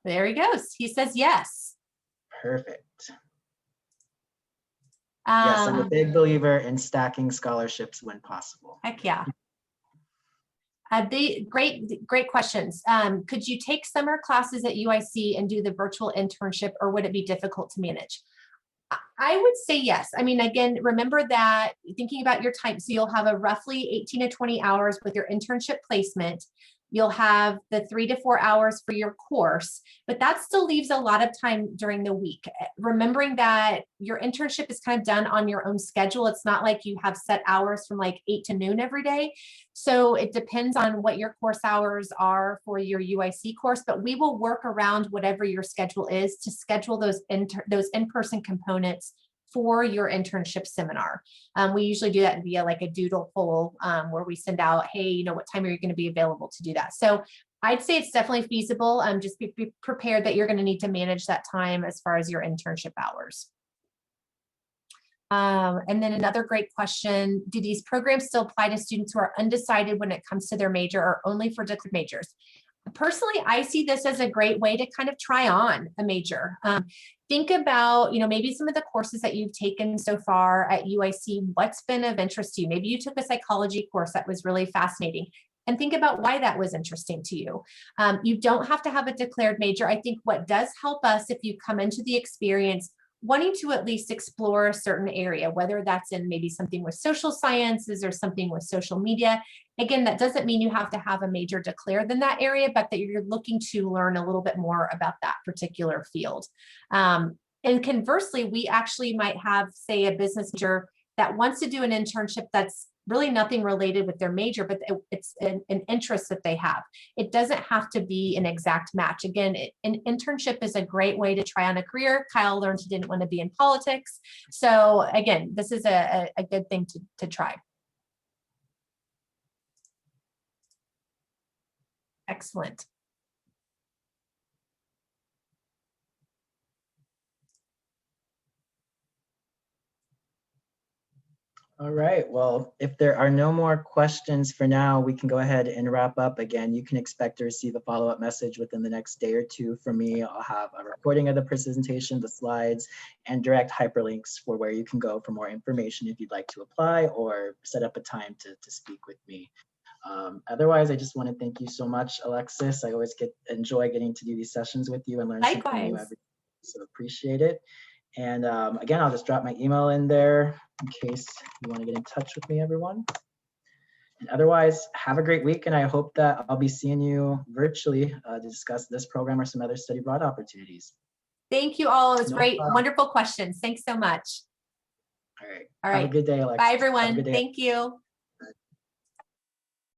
There he goes. He says yes. Perfect. Yes, I'm a big believer in stacking scholarships when possible. Heck yeah. Great questions. Could you take summer classes at UIC and do the virtual internship, or would it be difficult to manage? I would say yes. Again, remember that thinking about your time, so you'll have a roughly 18 to 20 hours with your internship placement. You'll have the 3 to 4 hours for your course, but that still leaves a lot of time during the week. Remembering that your internship is kind of done on your own schedule. It's not like you have set hours from like 8 to noon every day. So it depends on what your course hours are for your UIC course, but we will work around whatever your schedule is to schedule those in-person components for your internship seminar. We usually do that via like a doodle poll where we send out, hey, what time are you going to be available to do that? So I'd say it's definitely feasible. Just be prepared that you're going to need to manage that time as far as your internship hours. And then another great question, do these programs still apply to students who are undecided when it comes to their major or only for declared majors? Personally, I see this as a great way to kind of try on a major. Think about, maybe some of the courses that you've taken so far at UIC, what's been of interest to you? Maybe you took a psychology course that was really fascinating, and think about why that was interesting to you. You don't have to have a declared major. I think what does help us if you come into the experience wanting to at least explore a certain area, whether that's in maybe something with social sciences or something with social media. Again, that doesn't mean you have to have a major declared in that area, but that you're looking to learn a little bit more about that particular field. And conversely, we actually might have, say, a business major that wants to do an internship that's really nothing related with their major, but it's an interest that they have. It doesn't have to be an exact match. Again, an internship is a great way to try on a career. Kyle learned he didn't want to be in politics. So again, this is a good thing to try. Excellent. All right, well, if there are no more questions for now, we can go ahead and wrap up. Again, you can expect to receive a follow-up message within the next day or two from me. I'll have a recording of the presentation, the slides, and direct hyperlinks for where you can go for more information if you'd like to apply or set up a time to speak with me. Otherwise, I just want to thank you so much, Alexis. I always enjoy getting to do these sessions with you and learn something new every day, so appreciate it. And again, I'll just drop my email in there in case you want to get in touch with me, everyone. And otherwise, have a great week, and I hope that I'll be seeing you virtually to discuss this program or some other study abroad opportunities. Thank you all. It was great. Wonderful questions. Thanks so much. All right. Have a good day, Alexis. Bye, everyone. Thank you.